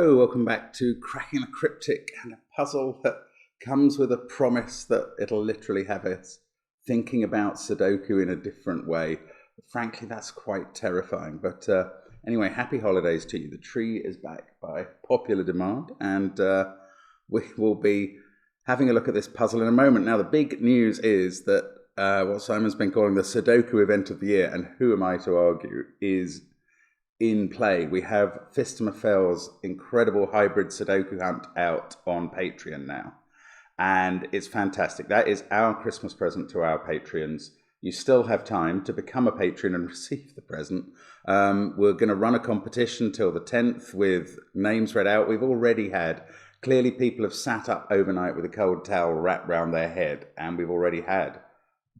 Hello, welcome back to Cracking the Cryptic, and a puzzle that comes with a promise that it'll literally have us thinking about Sudoku in a different way. Frankly, that's quite terrifying. But anyway, happy holidays to you. The tree is back by popular demand, and we will be having a look at this puzzle in a moment. Now, the big news is that what Simon's been calling the Sudoku event of the year, and who am I to argue, is in play. We have Fistomafel's incredible hybrid Sudoku hunt out on Patreon now, and it's fantastic. That is our Christmas present to our Patreons. You still have time to become a patron and receive the present. We're going to run a competition till the 10th with names read out. We've already had, clearly people have sat up overnight with a cold towel wrapped around their head, and we've already had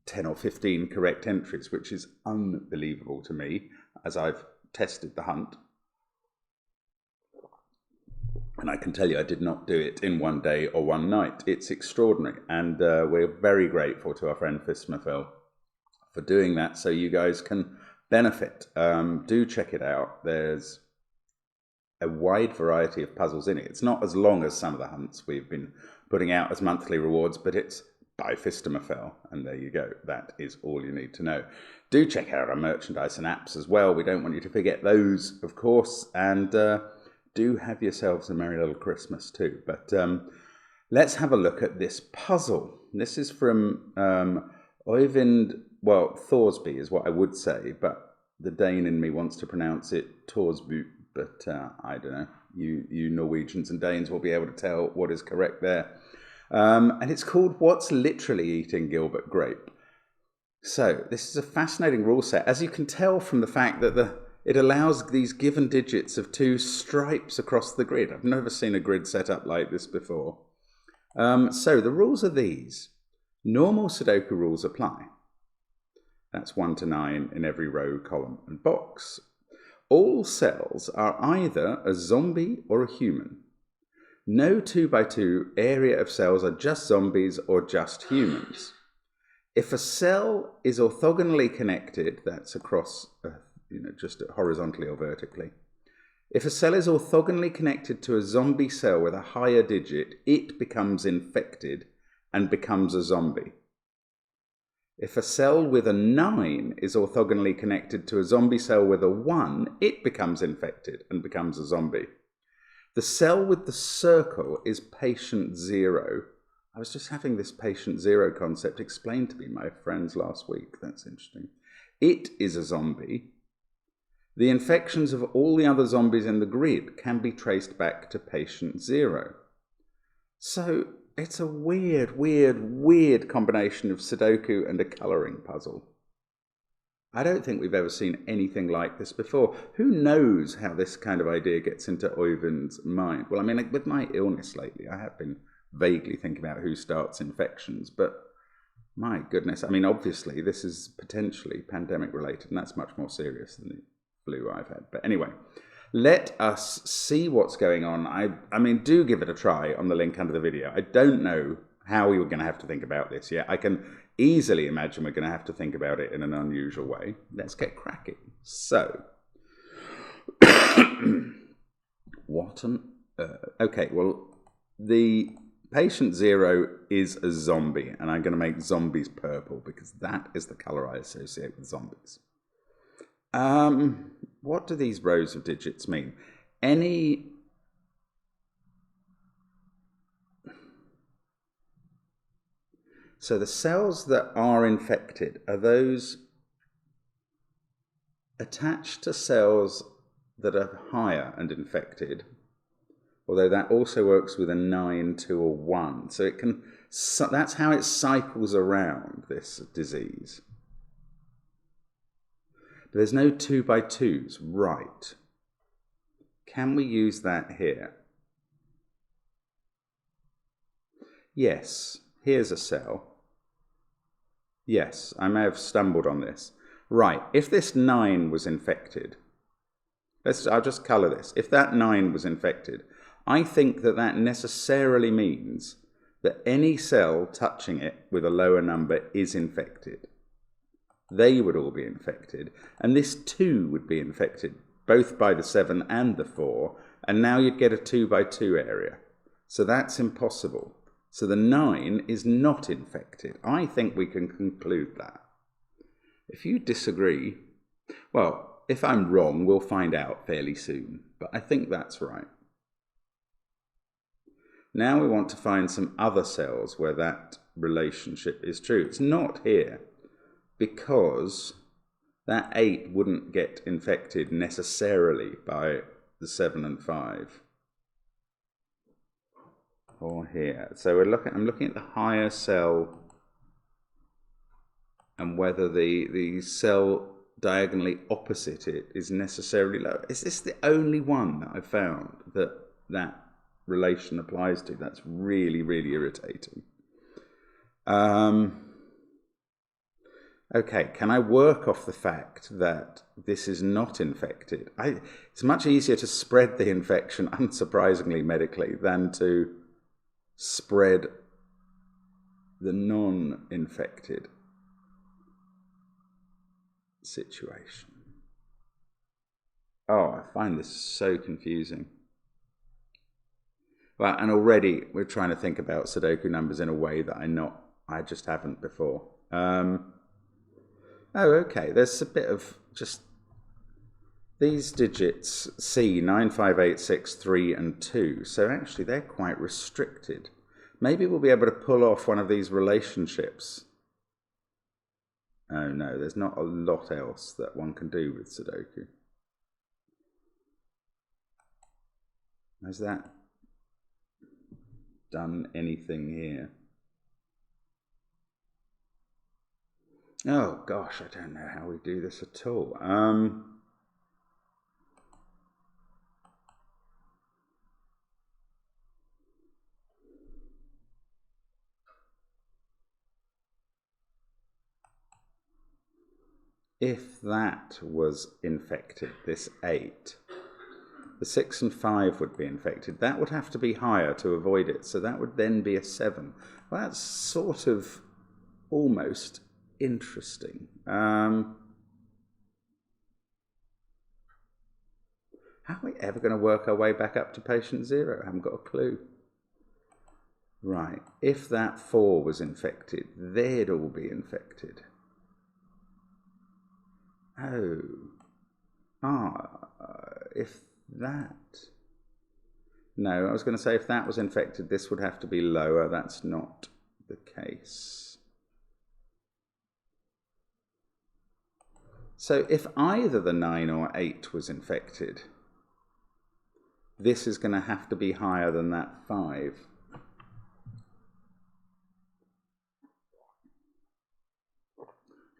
10 or 15 correct entries, which is unbelievable to me, as I've tested the hunt. And I can tell you, I did not do it in one day or one night. It's extraordinary. And we're very grateful to our friend Fistomafel for doing that, so you guys can benefit. Do check it out. There's a wide variety of puzzles in it. It's not as long as some of the hunts we've been putting out as monthly rewards, but it's by Fistomafel, and there you go. That is all you need to know. Do check out our merchandise and apps as well. We don't want you to forget those, of course, and do have yourselves a merry little Christmas too. But let's have a look at this puzzle. This is from Øyvind, well, Thorsby is what I would say, but the Dane in me wants to pronounce it Thorsby, but I don't know. You Norwegians and Danes will be able to tell what is correct there. And it's called What's Literally Eating Gilbert Grape. So this is a fascinating rule set, as you can tell from the fact that it allows these given digits of two stripes across the grid. I've never seen a grid set up like this before. So the rules are these. Normal Sudoku rules apply. That's 1 to 9 in every row, column, and box. All cells are either a zombie or a human. No 2x2 area of cells are just zombies or just humans. If a cell is orthogonally connected, that's across, just horizontally or vertically. If a cell is orthogonally connected to a zombie cell with a higher digit, it becomes infected and becomes a zombie. If a cell with a 9 is orthogonally connected to a zombie cell with a 1, it becomes infected and becomes a zombie. The cell with the circle is patient 0. I was just having this patient 0 concept explained to me by friends last week. That's interesting. It is a zombie. The infections of all the other zombies in the grid can be traced back to patient 0. So it's a weird combination of Sudoku and a colouring puzzle. I don't think we've ever seen anything like this before. Who knows how this kind of idea gets into Øyvind's mind? Well, I mean, like with my illness lately, I have been vaguely thinking about who starts infections, but my goodness, I mean, obviously this is potentially pandemic related, and that's much more serious than the flu I've had. But anyway, let us see what's going on. I mean, do give it a try on the link under the video. I don't know how we were going to have to think about this yet. I can easily imagine we're going to have to think about it in an unusual way. Let's get cracking. So, okay, well, the patient 0 is a zombie, and I'm going to make zombies purple because that is the colour I associate with zombies. What do these rows of digits mean? So the cells that are infected are those attached to cells that are higher and infected, although that also works with a 9 to a 1. So that's how it cycles around, this disease. But there's no 2x2s, right? Can we use that here? Yes, here's a cell. Yes, I may have stumbled on this. Right, if this 9 was infected, I'll just colour this. If that 9 was infected, I think that necessarily means that any cell touching it with a lower number is infected. They would all be infected, and this 2 would be infected, both by the 7 and the 4, And now you'd get a 2 by 2 area. So that's impossible. So the 9 is not infected. I think we can conclude that. If you disagree, well, if I'm wrong, we'll find out fairly soon. But I think that's right. Now we want to find some other cells where that relationship is true. It's not here because that 8 wouldn't get infected necessarily by the 7 and 5. Or here. So I'm looking at the higher cell and whether the cell diagonally opposite it is necessarily lower. Is this the only one that I've found that relation applies to? That's really, really irritating. Okay, can I work off the fact that this is not infected? It's much easier to spread the infection, unsurprisingly medically, than to spread the non-infected situation. Oh, I find this so confusing. Well, and already we're trying to think about Sudoku numbers in a way that I just haven't before. Oh, okay, there's a bit of just these digits, C, 9, 5, 8, 6, 3, and 2. So actually they're quite restricted. Maybe we'll be able to pull off one of these relationships. Oh no, there's not a lot else that one can do with Sudoku. Has that done anything here? Oh gosh, I don't know how we do this at all. If that was infected, this 8, the 6 and 5 would be infected. That would have to be higher to avoid it, so that would then be a 7. Well, that's sort of almost interesting. How are we ever going to work our way back up to patient 0? I haven't got a clue. Right, if that 4 was infected, they'd all be infected. If that... No, I was going to say if that was infected, this would have to be lower. That's not the case. So if either the 9 or 8 was infected, this is going to have to be higher than that 5.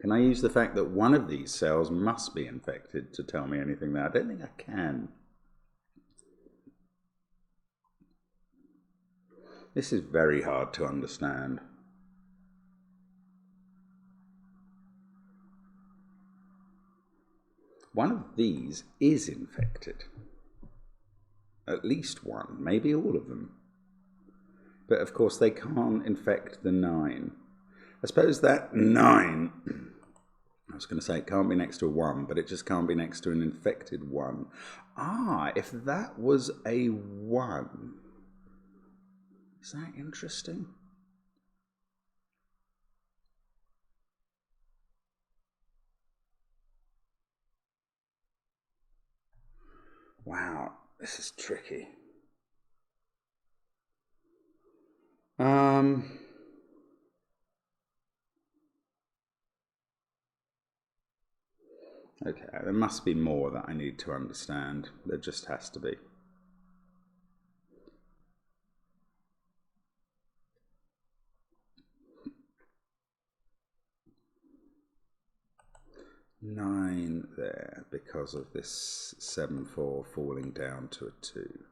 Can I use the fact that one of these cells must be infected to tell me anything there? I don't think I can. This is very hard to understand. One of these is infected. At least one, maybe all of them. But of course they can't infect the 9. I suppose that 9, I was going to say it can't be next to a 1, but it just can't be next to an infected 1. If that was a 1, is that interesting? Wow, this is tricky. Okay, there must be more that I need to understand. There just has to be. Nine there because of this 7-4 falling down to a 2.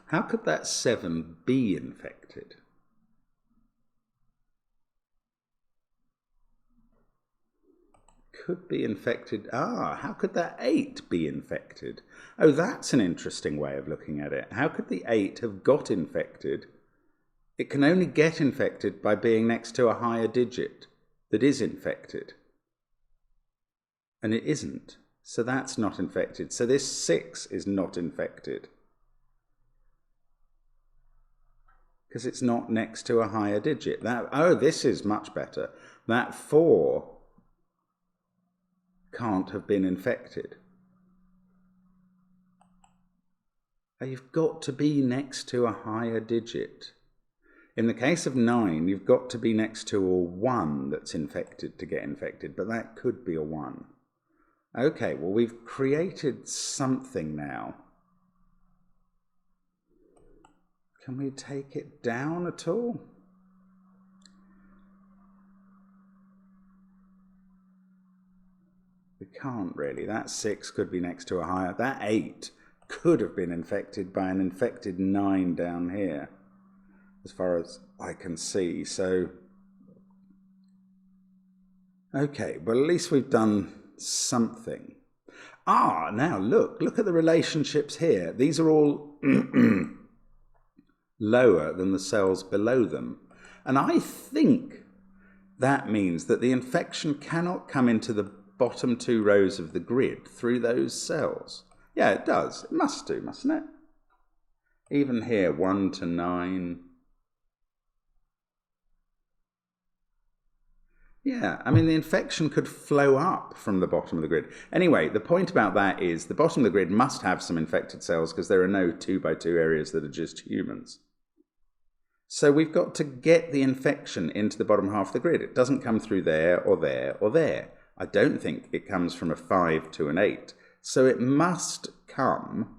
How could that 7 be infected? Could be infected. How could that 8 be infected? Oh, that's an interesting way of looking at it. How could the 8 have got infected? It can only get infected by being next to a higher digit. that is infected. And it isn't. So that's not infected. So this 6 is not infected, because it's not next to a higher digit. Oh, this is much better. That 4 can't have been infected. You've got to be next to a higher digit. In the case of 9, you've got to be next to a 1 that's infected to get infected, but that could be a 1. Okay, well, we've created something now. Can we take it down at all? We can't really. That 6 could be next to a higher. That 8 could have been infected by an infected 9 down here, as far as I can see. So, okay, well, at least we've done something. Now look at the relationships here. These are all lower than the cells below them. And I think that means that the infection cannot come into the bottom 2 rows of the grid through those cells. Yeah, it does. It must do, mustn't it? Even here, 1 to 9. Yeah, I mean, the infection could flow up from the bottom of the grid. Anyway, the point about that is the bottom of the grid must have some infected cells, because there are no 2 by 2 areas that are just humans. So we've got to get the infection into the bottom half of the grid. It doesn't come through there or there or there. I don't think it comes from a 5 to an 8. So it must come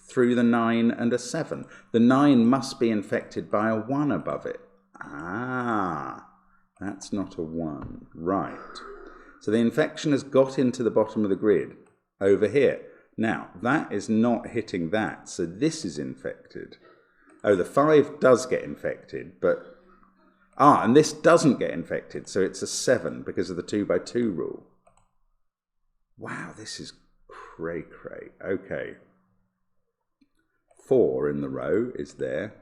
through the 9 and a 7. The 9 must be infected by a 1 above it. That's not a 1. Right. So the infection has got into the bottom of the grid over here. Now, that is not hitting that, so this is infected. Oh, the 5 does get infected, but... and this doesn't get infected, so it's a 7 because of the 2 by 2 rule. Wow, this is cray-cray. Okay. 4 in the row is there.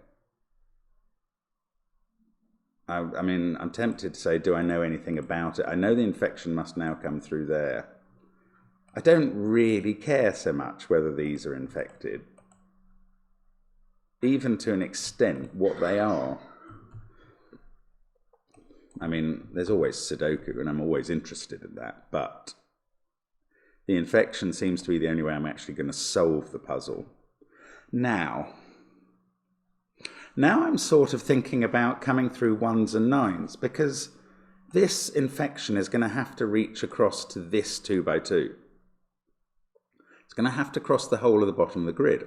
I mean, I'm tempted to say, do I know anything about it? I know the infection must now come through there. I don't really care so much whether these are infected. Even to an extent, what they are. I mean, there's always sudoku, and I'm always interested in that, but the infection seems to be the only way I'm actually going to solve the puzzle. Now I'm sort of thinking about coming through 1s and 9s, because this infection is going to have to reach across to this 2 by 2. It's going to have to cross the whole of the bottom of the grid.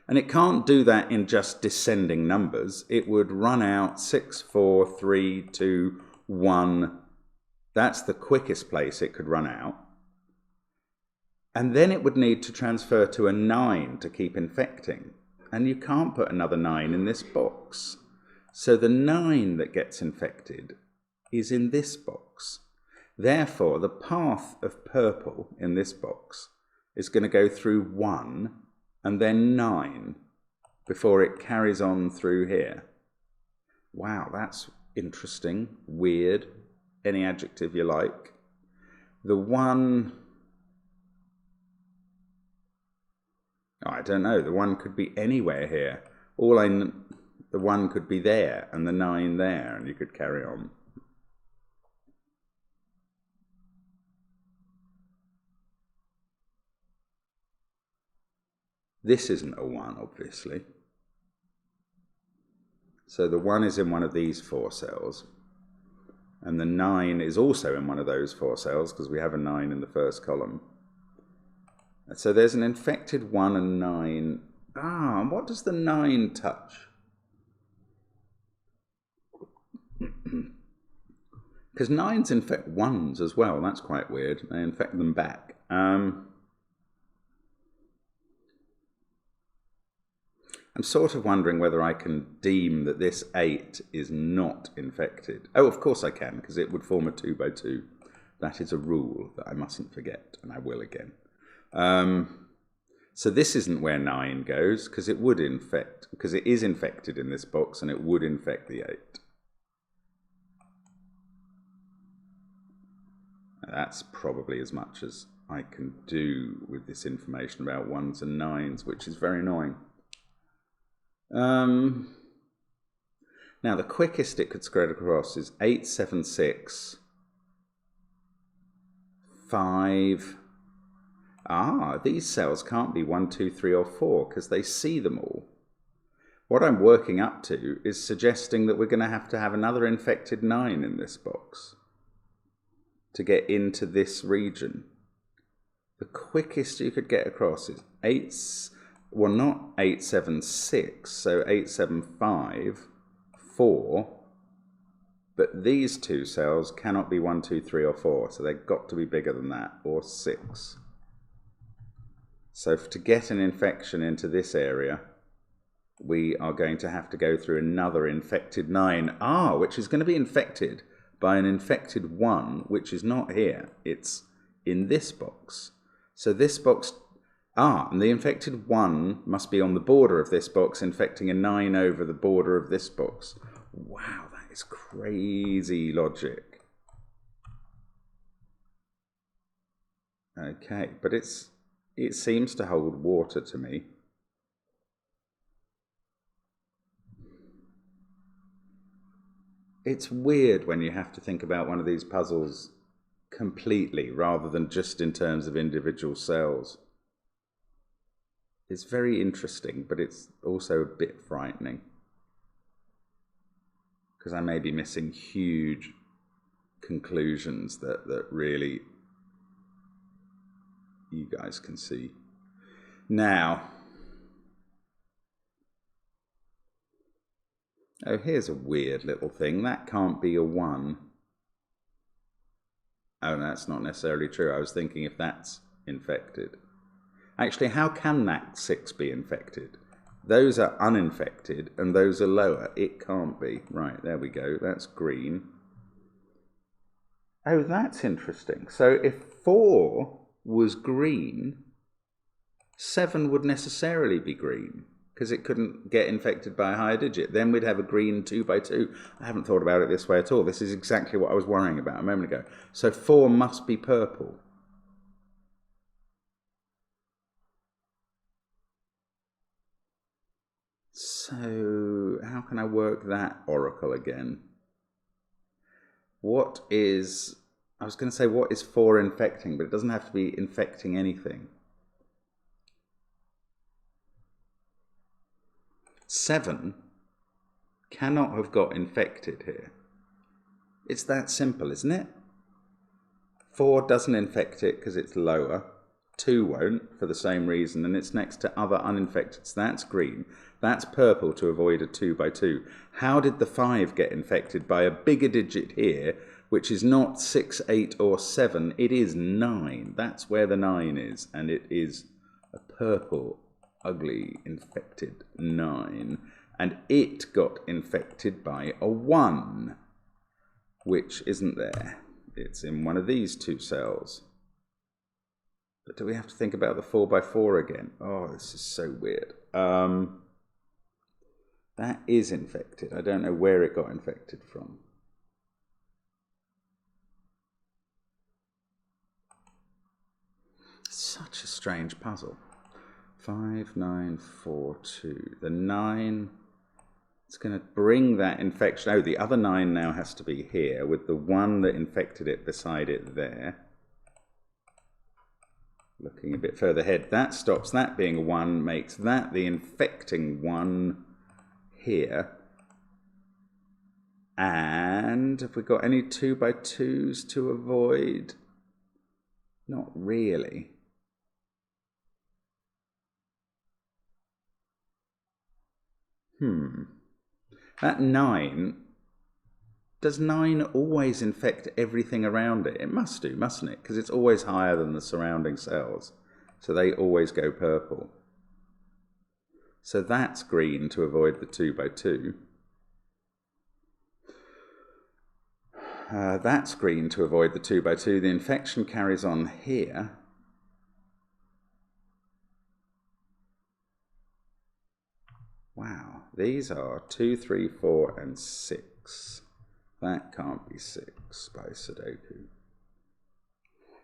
And it can't do that in just descending numbers. It would run out 6, 4, 3, 2, 1. That's the quickest place it could run out. And then it would need to transfer to a 9 to keep infecting. And you can't put another 9 in this box. So the 9 that gets infected is in this box. Therefore, the path of purple in this box is going to go through 1 and then 9 before it carries on through here. Wow, that's interesting, weird, any adjective you like. The 1... I don't know, the 1 could be anywhere here. The 1 could be there, and the 9 there, and you could carry on. This isn't a 1, obviously. So the 1 is in one of these 4 cells, and the 9 is also in one of those 4 cells, because we have a 9 in the first column. So there's an infected 1 and 9. What does the 9 touch? Because 9s infect 1s as well. That's quite weird. They infect them back. I'm sort of wondering whether I can deem that this 8 is not infected. Oh, of course I can, because it would form a 2 by 2. That is a rule that I mustn't forget, and I will again. So this isn't where 9 goes, because it would infect, because it is infected in this box, and it would infect the 8. that's probably as much as I can do with this information about 1s and 9s, which is very annoying. Now, the quickest it could spread across is 8, 7, 6, 5. These cells can't be 1, 2, 3, or 4 because they see them all. What I'm working up to is suggesting that we're going to have another infected 9 in this box to get into this region. The quickest you could get across is 8, well, not 8, 7, 6, so 8, 7, 5, 4, but these two cells cannot be 1, 2, 3, or 4, so they've got to be bigger than that, or 6. So to get an infection into this area, we are going to have to go through another infected 9, which is going to be infected by an infected 1, which is not here. It's in this box. So this box, and the infected 1 must be on the border of this box, infecting a 9 over the border of this box. Wow, that is crazy logic. Okay, but it seems to hold water to me. It's weird when you have to think about one of these puzzles completely rather than just in terms of individual cells. It's very interesting, but it's also a bit frightening because I may be missing huge conclusions that really you guys can see. Now, here's a weird little thing. That can't be a 1. Oh, that's not necessarily true. I was thinking if that's infected. Actually, how can that 6 be infected? Those are uninfected and those are lower. It can't be. Right, there we go. That's green. Oh, that's interesting. So if 4 was green, 7 would necessarily be green, because it couldn't get infected by a higher digit. Then we'd have a green 2 by 2. I haven't thought about it this way at all. This is exactly what I was worrying about a moment ago. So 4 must be purple. So how can I work that oracle again? I was going to say what is 4 infecting, but it doesn't have to be infecting anything. 7 cannot have got infected here. It's that simple, isn't it? 4 doesn't infect it because it's lower. 2 won't for the same reason, and it's next to other uninfected. So that's green. That's purple to avoid a 2 by 2. How did the 5 get infected by a bigger digit here, which is not 6, 8, or 7? It is 9. That's where the 9 is, and it is a purple, ugly, infected 9. And it got infected by a 1, which isn't there. It's in one of these 2 cells. But do we have to think about the 4 by 4 again? Oh, this is so weird. That is infected. I don't know where it got infected from. Such a strange puzzle. 5, 9, 4, 2. The 9, it's going to bring that infection. Oh, the other 9 now has to be here with the 1 that infected it beside it there. Looking a bit further ahead, that stops that being a 1, makes that the infecting 1 here. And have we got any 2 by 2s to avoid? Not really. That 9, does 9 always infect everything around it? It must do, mustn't it? Because it's always higher than the surrounding cells. So they always go purple. So that's green to avoid the 2 by 2. That's green to avoid the 2 by 2. The infection carries on here. Wow, these are 2, 3, 4, and 6. That can't be 6 by Sudoku.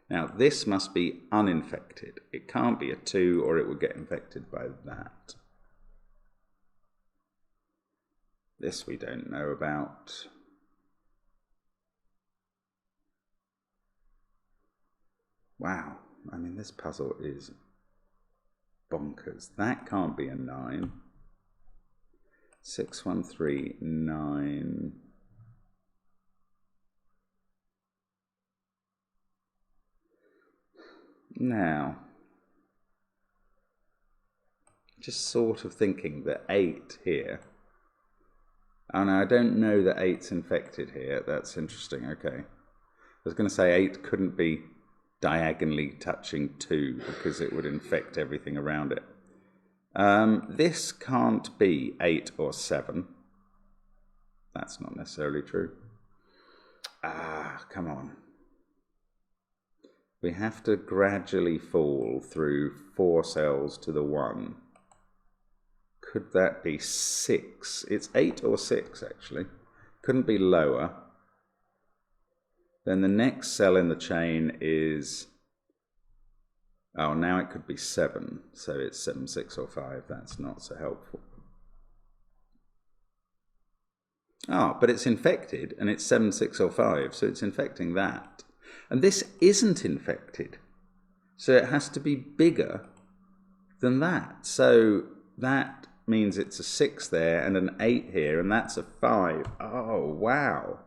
Now, this must be uninfected. It can't be a 2 or it would get infected by that. This we don't know about. Wow, I mean, this puzzle is bonkers. That can't be a 9. 6, 1, 3, 9. Now, just sort of thinking that 8 here. Oh no, I don't know that 8's infected here. That's interesting, okay. I was going to say 8 couldn't be diagonally touching 2 because it would infect everything around it. This can't be 8 or 7. That's not necessarily true. Ah, come on. We have to gradually fall through 4 cells to the 1. Could that be 6? It's 8 or 6, actually. Couldn't be lower. Then the next cell in the chain is... Oh, now it could be 7. So it's 7, 6, or 5. That's not so helpful. Oh, but it's infected, and it's 7, 6, or 5. So it's infecting that. And this isn't infected. So it has to be bigger than that. So that means it's a 6 there and an 8 here, and that's a 5. Oh, wow.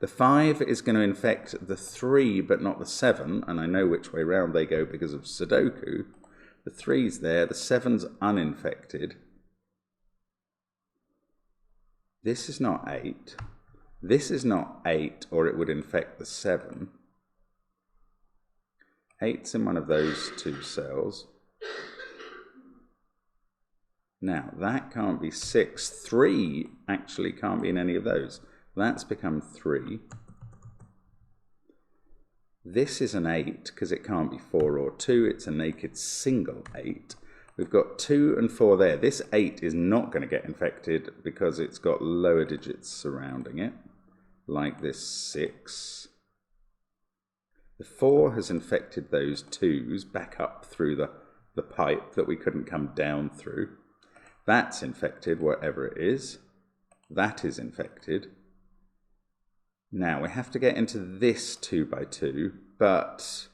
The 5 is going to infect the 3, but not the 7, and I know which way round they go because of Sudoku. The 3's there, the 7's uninfected. This is not 8. This is not 8, or it would infect the 7. 8's in one of those 2 cells. Now, that can't be 6. 3 actually can't be in any of those. That's become 3. This is an 8 because it can't be 4 or 2. It's a naked single 8. We've got 2 and 4 there. This 8 is not going to get infected because it's got lower digits surrounding it, like this 6. The 4 has infected those 2's back up through the pipe that we couldn't come down through. That's infected, whatever it is. That is infected. Now, we have to get into this 2 by 2, but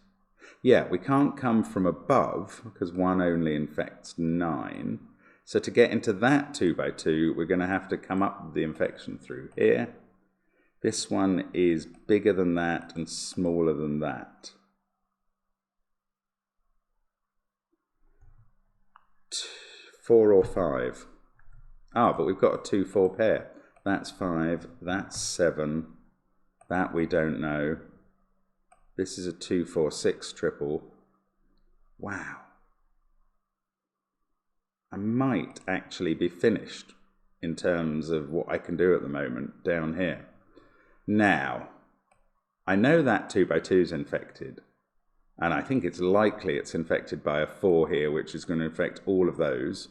yeah, we can't come from above because 1 only infects 9. So to get into that 2 by 2, we're going to have to come up the infection through here. This one is bigger than that and smaller than that. 4 or 5. Ah, but we've got a 2, 4 pair. That's 5, that's 7. That we don't know. This is a 2, 4, 6 triple. Wow. I might actually be finished in terms of what I can do at the moment down here. Now, I know that 2 by 2 is infected, and I think it's likely it's infected by a 4 here, which is going to infect all of those.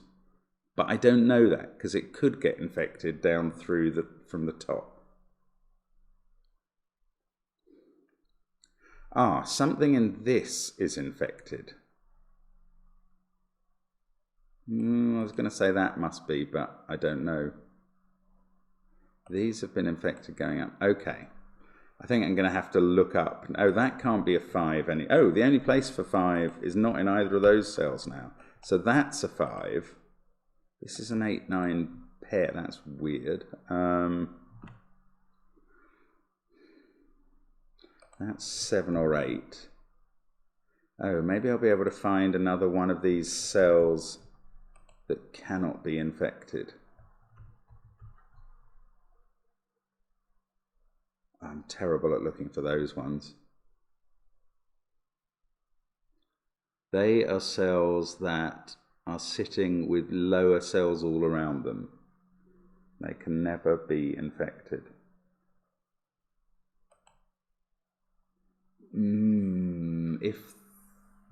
But I don't know that because it could get infected down through from the top. Ah, something in this is infected. I was going to say that must be, but I don't know. These have been infected going up. Okay. I think I'm going to have to look up. Oh, that can't be a 5. Oh, the only place for 5 is not in either of those cells now. So that's a 5. This is an 8, 9 pair. That's weird. That's 7 or 8. Oh, maybe I'll be able to find another one of these cells that cannot be infected. I'm terrible at looking for those ones. They are cells that are sitting with lower cells all around them. They can never be infected. If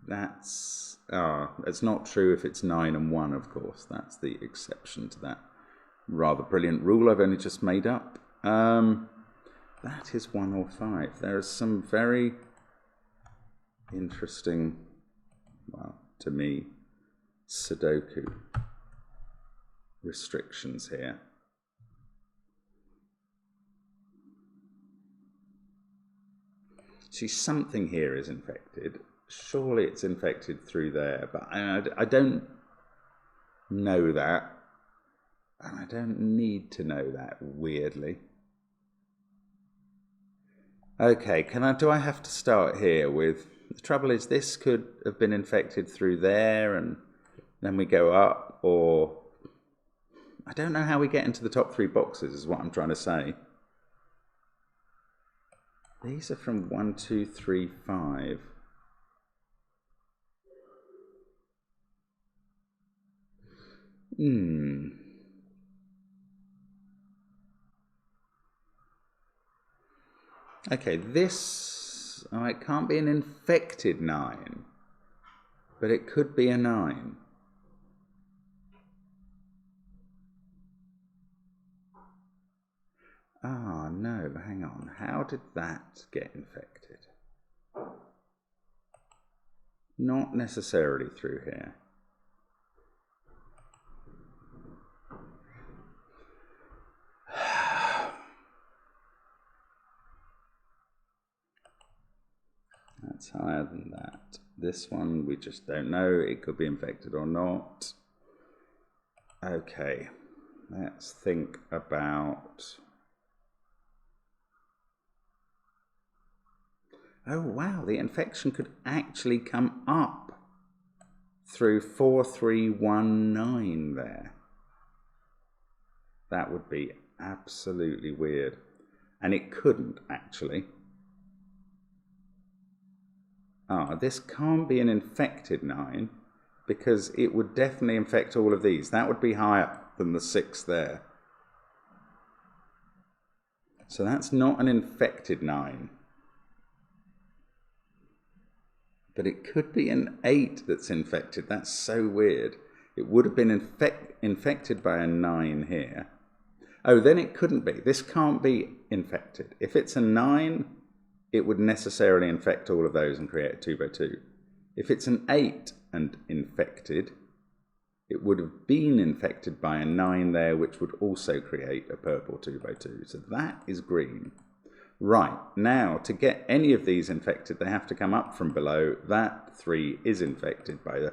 that's... it's not true if it's 9 and 1, of course. That's the exception to that rather brilliant rule I've only just made up. That is 1 or 5. There are some very interesting, well, to me, sudoku restrictions here. See, something here is infected. Surely it's infected through there, but I don't know that, and I don't need to know that, weirdly. Okay, do I have to start here with, the trouble is this could have been infected through there and then we go up, or I don't know how we get into the top 3 boxes is what I'm trying to say. These are from 1, 2, 3, 5. Okay, this, it can't be an infected 9, but it could be a 9. Ah, no, hang on. How did that get infected? Not necessarily through here. That's higher than that. This one, we just don't know. It could be infected or not. Okay, let's think about... Oh, wow, the infection could actually come up through 4319 there. That would be absolutely weird. And it couldn't, actually. This can't be an infected 9, because it would definitely infect all of these. That would be higher than the 6 there. So that's not an infected 9. But it could be an 8 that's infected. That's so weird. It would have been infected by a 9 here. Oh, then it couldn't be. This can't be infected. If it's a 9, it would necessarily infect all of those and create a 2 by 2. If it's an 8 and infected, it would have been infected by a 9 there, which would also create a purple 2 by 2. So that is green. Right, now to get any of these infected, they have to come up from below. That 3 is infected by the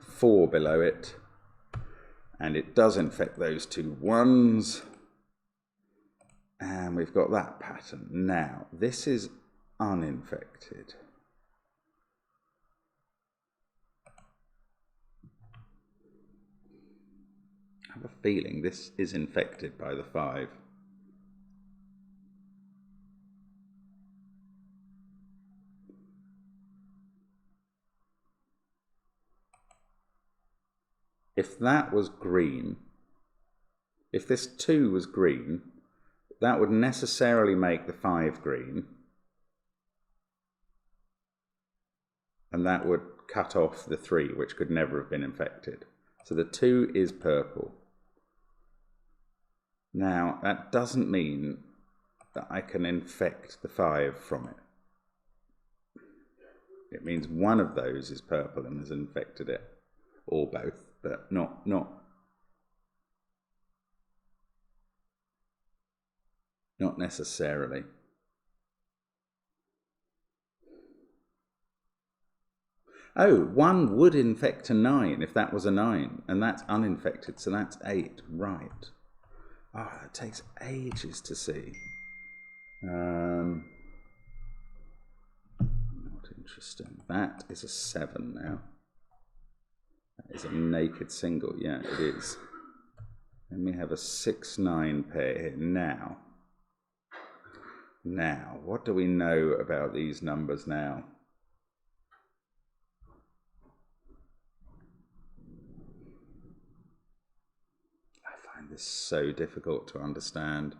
4 below it. And it does infect those 2 1s. And we've got that pattern. Now, this is uninfected. I have a feeling this is infected by the 5. If that was green, if this 2 was green, that would necessarily make the 5 green. And that would cut off the 3, which could never have been infected. So the 2 is purple. Now, that doesn't mean that I can infect the 5 from it. It means one of those is purple and has infected it, or both, but not necessarily. Oh, 1 would infect a 9 if that was a 9, and that's uninfected, so that's 8, right. It takes ages to see. Not interesting. That is a 7 now. That is a naked single, yeah, it is. Then we have a 6-9 pair here. Now, what do we know about these numbers now? I find this so difficult to understand.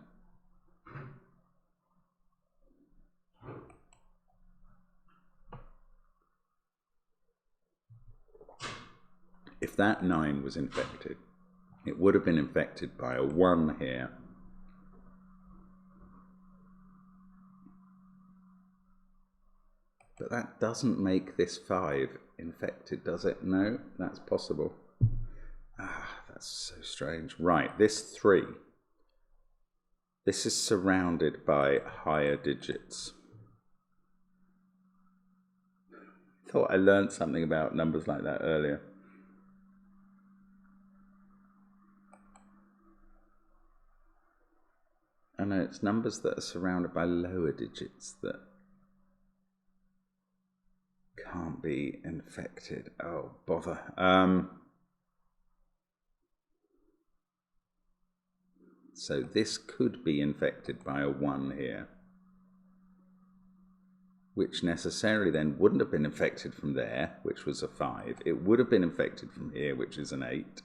If that 9 was infected, it would have been infected by a 1 here. But that doesn't make this 5 infected, does it? No, that's possible. Ah, that's so strange. Right, this 3. This is surrounded by higher digits. I thought I learned something about numbers like that earlier. Oh no, it's numbers that are surrounded by lower digits that can't be infected. Oh, bother. So this could be infected by a 1 here, which necessarily then wouldn't have been infected from there, which was a 5. It would have been infected from here, which is an 8.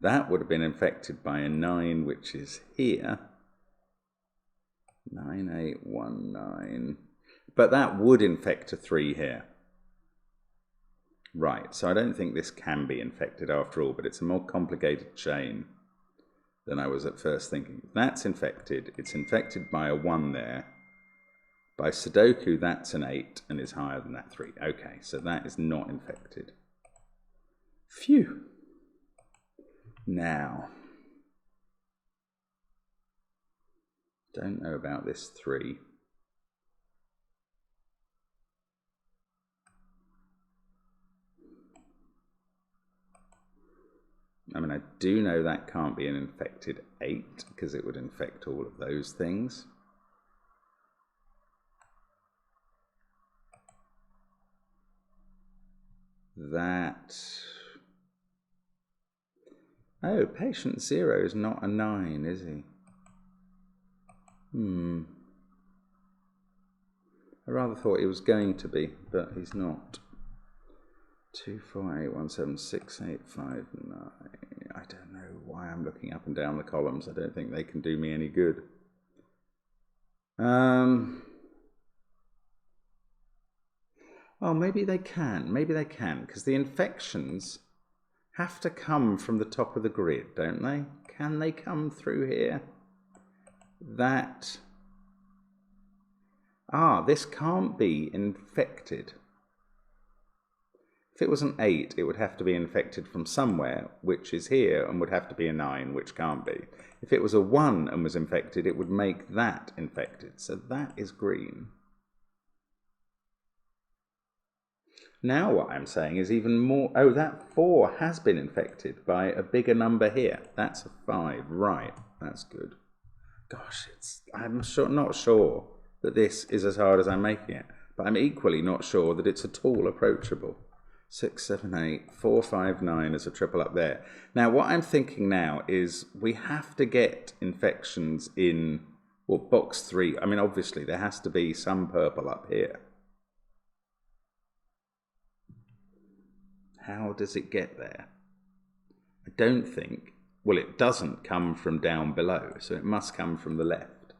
That would have been infected by a 9, which is here. 9819. But that would infect a 3 here. Right, so I don't think this can be infected after all, but it's a more complicated chain than I was at first thinking. That's infected. It's infected by a 1 there. By sudoku, that's an 8 and is higher than that 3. Okay, so that is not infected. Phew. Now, don't know about this 3. I mean, I do know that can't be an infected 8 because it would infect all of those things. That... Oh, patient 0 is not a 9, is he? I rather thought he was going to be, but he's not. 248176859. I don't know why I'm looking up and down the columns. I don't think they can do me any good. Oh, maybe they can. Maybe they can, because the infections have to come from the top of the grid, don't they? Can they come through here? That... Ah, this can't be infected. If it was an 8, it would have to be infected from somewhere, which is here, and would have to be a 9, which can't be. If it was a 1 and was infected, it would make that infected. So that is green. Now what I'm saying is even more... Oh, that 4 has been infected by a bigger number here. That's a 5. Right, that's good. Gosh, I'm not sure that this is as hard as I'm making it, but I'm equally not sure that it's at all approachable. 6, 7, 8, 4, 5, 9 is a triple up there. Now, what I'm thinking now is we have to get infections in, well, box 3. I mean, obviously, there has to be some purple up here. How does it get there? I don't think, well, it doesn't come from down below, so it must come from the left.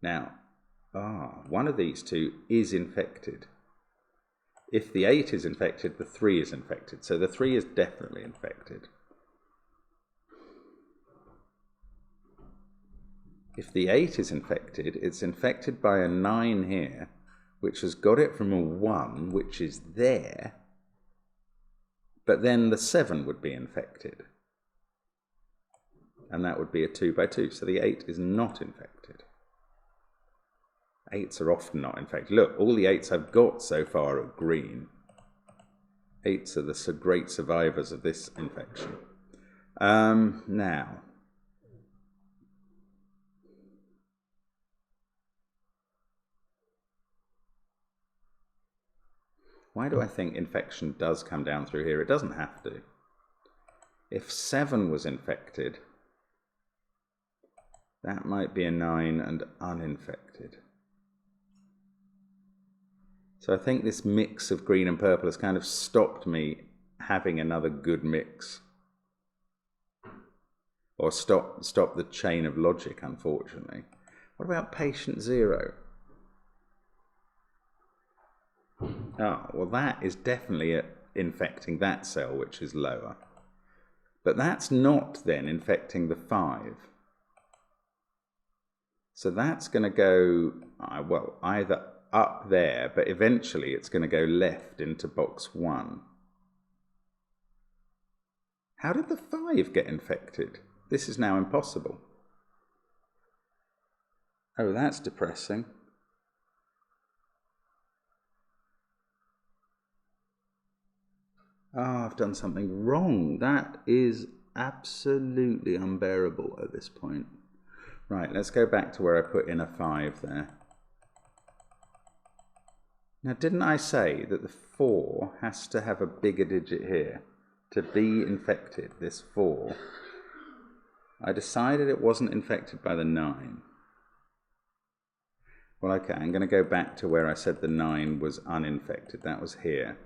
Now, one of these two is infected. If the 8 is infected, the 3 is infected. So the 3 is definitely infected. If the 8 is infected, it's infected by a 9 here, which has got it from a 1, which is there. But then the 7 would be infected. And that would be a 2 by 2. So the 8 is not infected. 8s are often not infected. Look, all the 8s I've got so far are green. 8s are the great survivors of this infection. Now, why do I think infection does come down through here? It doesn't have to. If 7 was infected, that might be a 9 and uninfected. So I think this mix of green and purple has kind of stopped me having another good mix. Or stop the chain of logic, unfortunately. What about patient 0? Oh, well, that is definitely infecting that cell, which is lower. But that's not then infecting the 5. So that's going to go, well, either up there, but eventually it's going to go left into box 1. How did the 5 get infected? This is now impossible. Oh, that's depressing. Oh, I've done something wrong. That is absolutely unbearable at this point. Right, let's go back to where I put in a 5 there. Now, didn't I say that the 4 has to have a bigger digit here to be infected, this 4? I decided it wasn't infected by the 9. Well, okay, I'm going to go back to where I said the 9 was uninfected. That was here.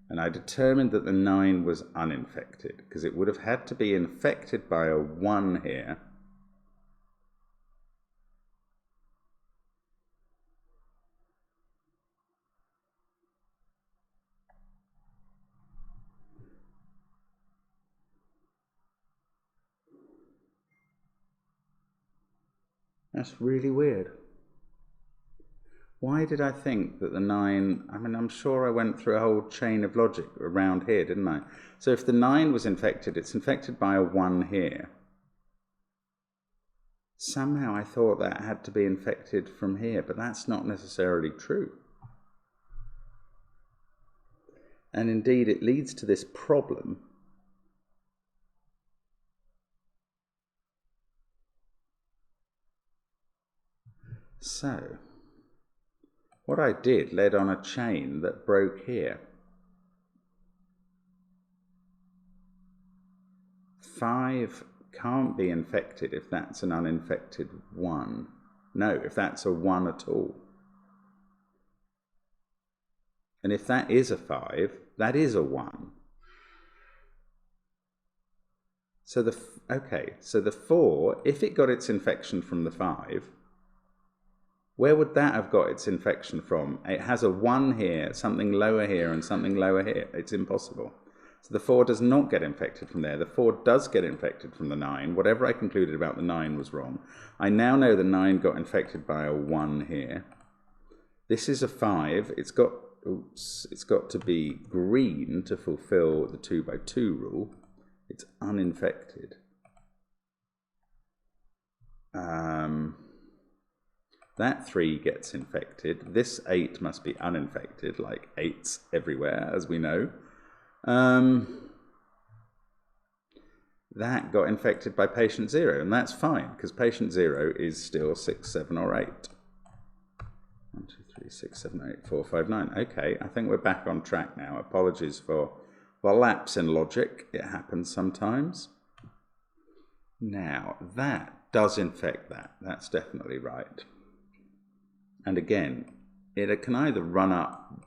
And I determined that the 9 was uninfected because it would have had to be infected by a 1 here. That's really weird. Why did I think that the 9... I mean, I'm sure I went through a whole chain of logic around here, didn't I? So if the 9 was infected, it's infected by a 1 here. Somehow I thought that had to be infected from here, but that's not necessarily true. And indeed, it leads to this problem. So, what I did led on a chain that broke here. 5 can't be infected if that's an uninfected 1. No, if that's a 1 at all. And if that is a 5, that is a 1. So the 4, if it got its infection from the 5, where would that have got its infection from? It has a 1 here, something lower here, and something lower here. It's impossible. So the 4 does not get infected from there. The 4 does get infected from the 9. Whatever I concluded about the 9 was wrong. I now know the 9 got infected by a 1 here. This is a 5. It's got to be green to fulfill the 2 by 2 rule. It's uninfected. That 3 gets infected. This 8 must be uninfected, like 8s everywhere, as we know. That got infected by patient 0, and that's fine, because patient 0 is still 6, 7, or 8. 1, 2, 3, 6, 7, 8, 4, 5, 9. Okay, I think we're back on track now. Apologies for the lapse in logic. It happens sometimes. Now, that does infect that. That's definitely right. And again, it can either run up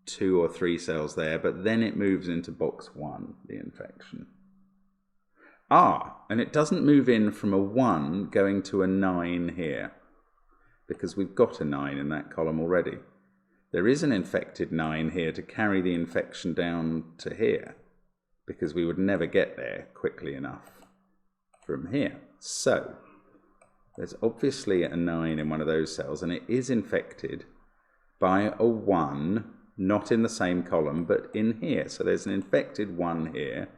2 or 3 cells there, but then it moves into box 1, the infection. And it doesn't move in from a 1 going to a 9 here, because we've got a 9 in that column already. There is an infected 9 here to carry the infection down to here, because we would never get there quickly enough from here. So there's obviously a 9 in one of those cells, and it is infected by a 1, not in the same column, but in here. So there's an infected 1 here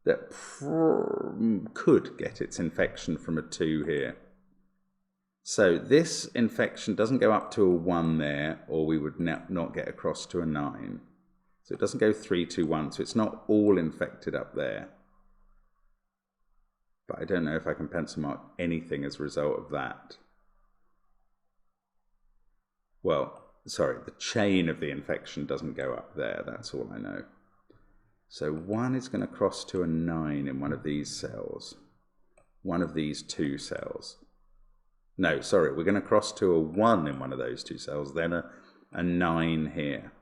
that could get its infection from a 2 here. So this infection doesn't go up to a 1 there, or we would not get across to a 9. So it doesn't go 3, 2, 1, so it's not all infected up there. But I don't know if I can pencil mark anything as a result of that. Well, sorry, the chain of the infection doesn't go up there, that's all I know. So 1 is going to cross to a 9 in one of these cells. One of these 2 cells. No, sorry, we're going to cross to a 1 in one of those 2 cells, then a 9 here.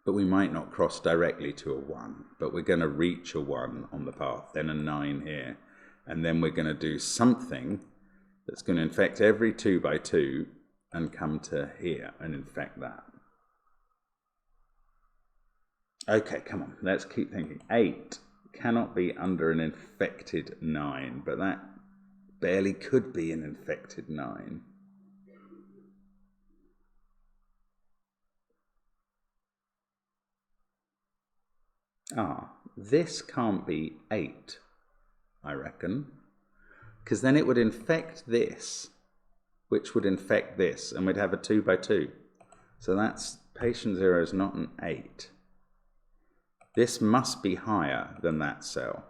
But we might not cross directly to a 1, but we're going to reach a 1 on the path, then a 9 here. And then we're going to do something that's going to infect every 2 by 2 and come to here and infect that. Okay, come on, let's keep thinking. 8 cannot be under an infected 9, but that barely could be an infected 9. This can't be 8, I reckon, because then it would infect this, which would infect this, and we'd have a 2 by 2. So that's, patient 0 is not an 8. This must be higher than that cell.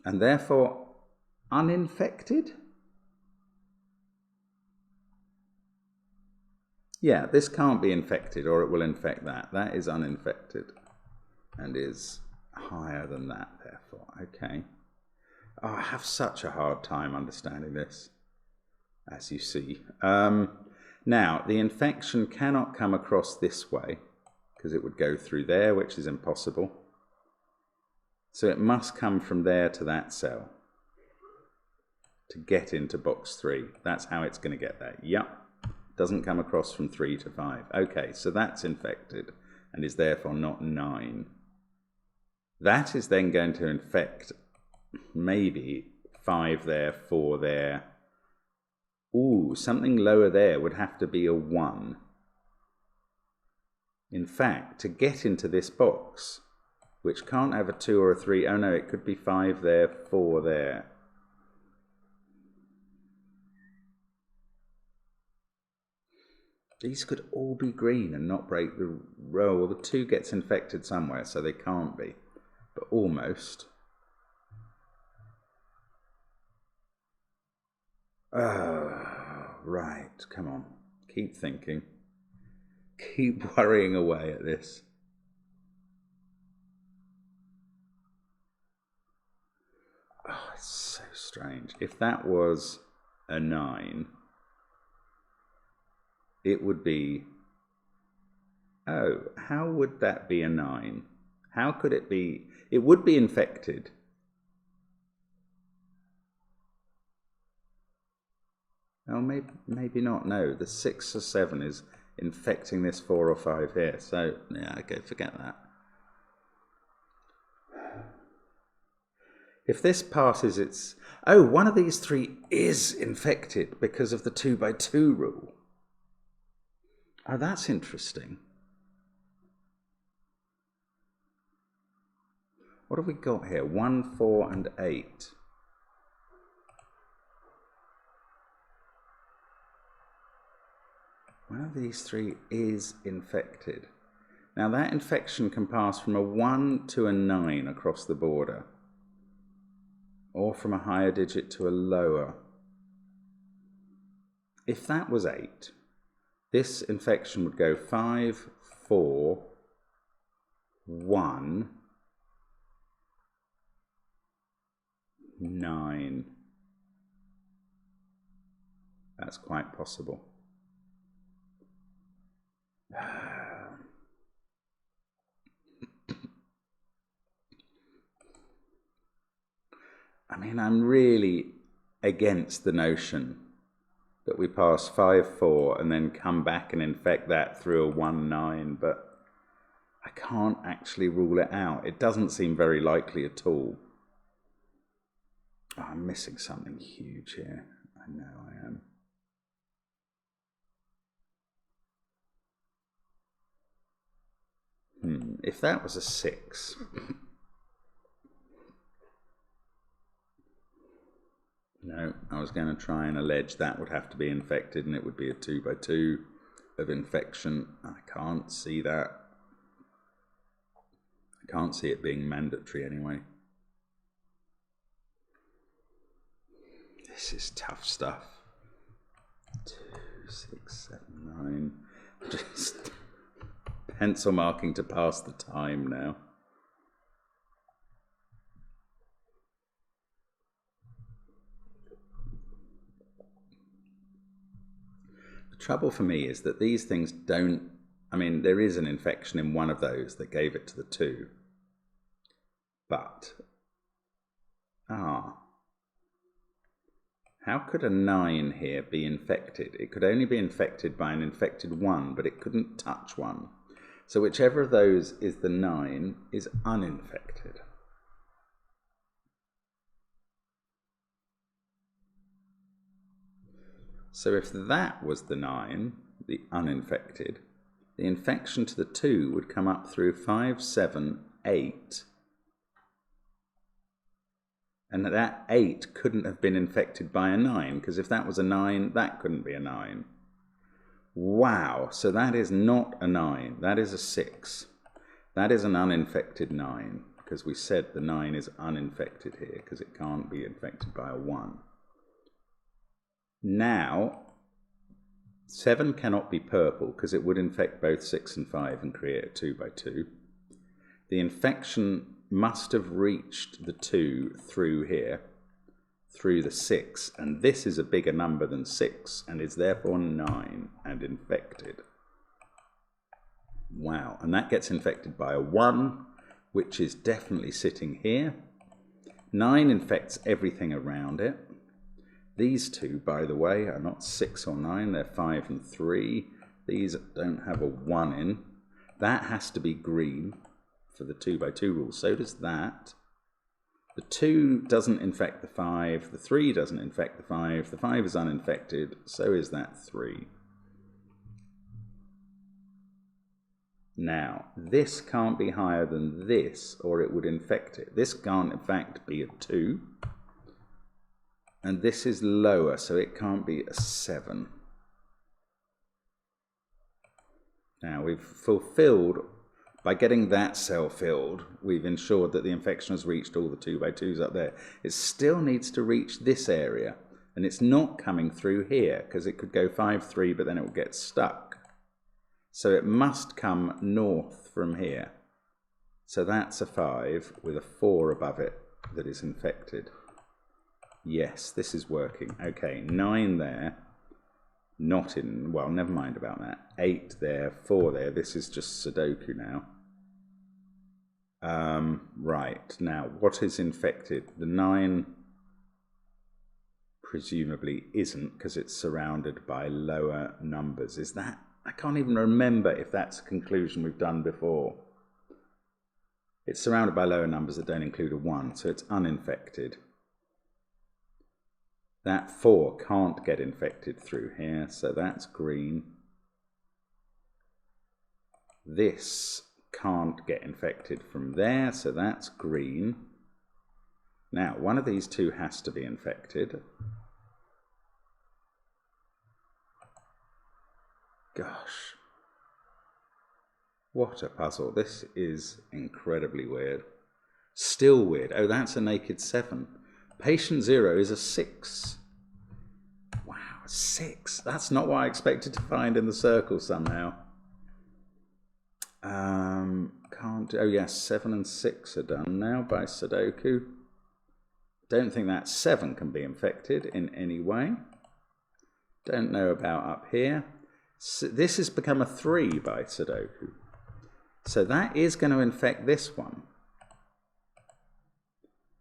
And therefore uninfected? Yeah, this can't be infected, or it will infect that. That is uninfected and is higher than that, therefore. Okay. Oh, I have such a hard time understanding this, as you see. Now, the infection cannot come across this way, because it would go through there, which is impossible. So it must come from there to that cell to get into box 3. That's how it's going to get there. Yep. Doesn't come across from 3 to 5. Okay, so that's infected and is therefore not 9. That is then going to infect maybe 5 there, 4 there. Ooh, something lower there would have to be a 1. In fact, to get into this box, which can't have a 2 or a 3, oh no, it could be 5 there, 4 there. These could all be green and not break the row. Well, the 2 gets infected somewhere, so they can't be, but almost. Right, come on. Keep thinking. Keep worrying away at this. Oh, it's so strange. If that was a 9, it would be, oh, how would that be a 9? How could it be? It would be infected. Oh, maybe not. No, the 6 or 7 is infecting this 4 or 5 here. So, yeah, okay, forget that. If this passes its... Oh, one of these 3 is infected because of the 2 by 2 rule. Oh, that's interesting. What have we got here? 1, 4, and 8. One of these 3 is infected. Now that infection can pass from a 1 to a 9 across the border, or from a higher digit to a lower. If that was 8, this infection would go 5, 4, 1, 9. That's quite possible. I mean, I'm really against the notion that we pass 5, 4 and then come back and infect that through a 1, 9, but I can't actually rule it out. It doesn't seem very likely at all. Oh, I'm missing something huge here. I know I am. If that was a 6... No, I was going to try and allege that would have to be infected and it would be a 2 by 2 of infection. I can't see that. I can't see it being mandatory anyway. This is tough stuff. 2, 6, 7, 9. Just pencil marking to pass the time now. The trouble for me is that these things don't, I mean, there is an infection in one of those that gave it to the 2. But, how could a 9 here be infected? It could only be infected by an infected 1, but it couldn't touch 1. So whichever of those is the 9 is uninfected. So if that was the 9, the uninfected, the infection to the 2 would come up through 5, 7, 8. And that 8 couldn't have been infected by a 9, because if that was a 9, that couldn't be a 9. Wow, so that is not a 9, that is a 6. That is an uninfected 9, because we said the 9 is uninfected here, because it can't be infected by a 1. Now, 7 cannot be purple, because it would infect both 6 and 5 and create a 2 by 2. The infection must have reached the 2 through here, through the 6, and this is a bigger number than 6, and is therefore 9 and infected. Wow, and that gets infected by a 1, which is definitely sitting here. 9 infects everything around it. These 2, by the way, are not 6 or 9, they're 5 and 3. These don't have a 1 in. That has to be green for the 2 by 2 rule. So does that. The 2 doesn't infect the 5, the 3 doesn't infect the 5 is uninfected, so is that 3. Now, this can't be higher than this, or it would infect it. This can't, in fact, be a 2. And this is lower, so it can't be a 7. Now, we've fulfilled, by getting that cell filled, we've ensured that the infection has reached all the 2 by 2s up there. It still needs to reach this area, and it's not coming through here, because it could go 5, 3, but then it will get stuck. So it must come north from here. So that's a 5 with a 4 above it that is infected. Yes, this is working. Okay, 9 there, not in, well, never mind about that. 8 there, 4 there. This is just Sudoku now. Right, now, what is infected? The 9 presumably isn't, because it's surrounded by lower numbers. Is that? I can't even remember if that's a conclusion we've done before. It's surrounded by lower numbers that don't include a 1, so it's uninfected. That 4 can't get infected through here, so that's green. This can't get infected from there, so that's green. Now, one of these 2 has to be infected. Gosh, what a puzzle. This is incredibly weird. Still weird. Oh, that's a naked 7. Patient 0 is a 6. Wow, 6. That's not what I expected to find in the circle somehow. Can't. Oh yes, 7 and 6 are done now by Sudoku. Don't think that 7 can be infected in any way. Don't know about up here. So this has become a 3 by Sudoku. So that is going to infect this one.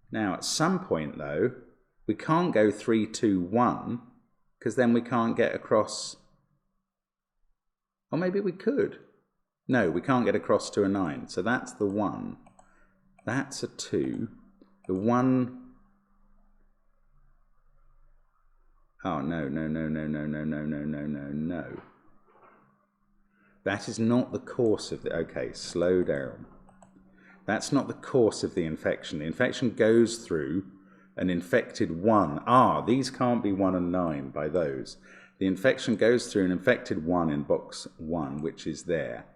Now, at some point, though, we can't go 3, 2, 1, because then we can't get across. Or maybe we could. No, we can't get across to a 9. So that's the 1. That's a 2. The 1. Oh, no, no, no, no, no, no, no, no, no, no, no. That is not the course of the... Okay, slow down. That's not the course of the infection. The infection goes through an infected 1. Ah, these can't be 1 and 9 by those. The infection goes through an infected 1 in box 1, which is there.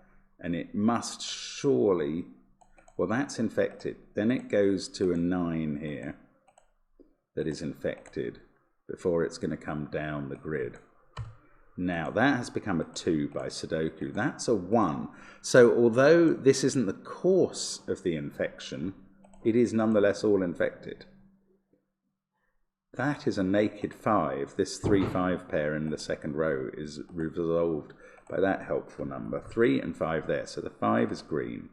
And it must surely... Well, that's infected. Then it goes to a 9 here that is infected before it's going to come down the grid. Now, that has become a 2 by Sudoku. That's a 1. So, although this isn't the course of the infection, it is nonetheless all infected. That is a naked 5. This 3, 5 pair in the second row is resolved by that helpful number. 3 and 5 there. So, the 5 is green.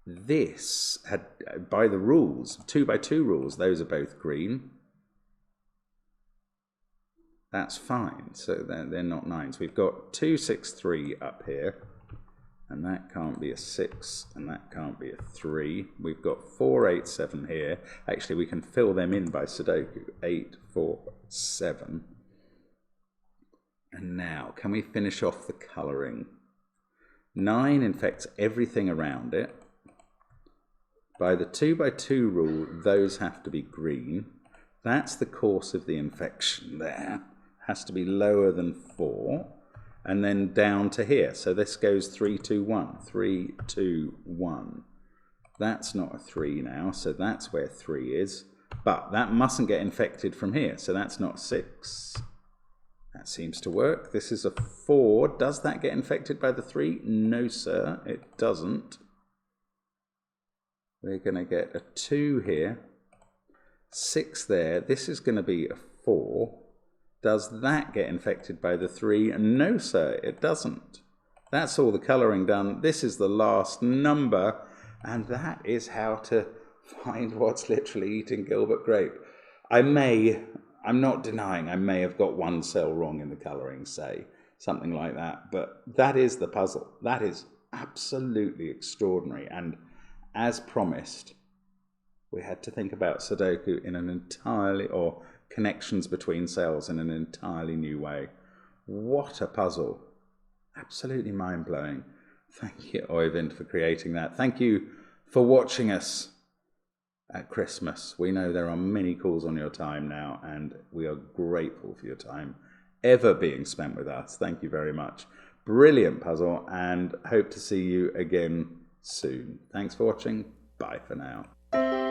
This had, by the rules, 2 by 2 rules, those are both green. That's fine, so they're not 9s. We've got 2, 6, 3 up here, and that can't be a 6, and that can't be a 3. We've got 4, 8, 7 here. Actually, we can fill them in by Sudoku. 8, 4, 7. And now, can we finish off the colouring? 9 infects everything around it. By the 2x2 rule, those have to be green. That's the course of the infection there. Has to be lower than 4. And then down to here. So this goes 3, 2, 1. 3, 2, 1. That's not a 3 now, so that's where 3 is. But that mustn't get infected from here, so that's not 6. That seems to work. This is a 4. Does that get infected by the 3? No, sir, it doesn't. We're going to get a 2 here. 6 there. This is going to be a 4. Does that get infected by the 3? No, sir, it doesn't. That's all the colouring done. This is the last number, and that is how to find what's literally eating Gilbert grape. I'm not denying I may have got one cell wrong in the colouring, say, something like that, but that is the puzzle. That is absolutely extraordinary, and as promised, we had to think about Sudoku in an entirely, or connections between cells in an entirely new way. What a puzzle. Absolutely mind-blowing. Thank you, Oyvind, for creating that. Thank you for watching us at Christmas. We know there are many calls on your time now, and we are grateful for your time ever being spent with us. Thank you very much. Brilliant puzzle, and hope to see you again soon. Thanks for watching. Bye for now.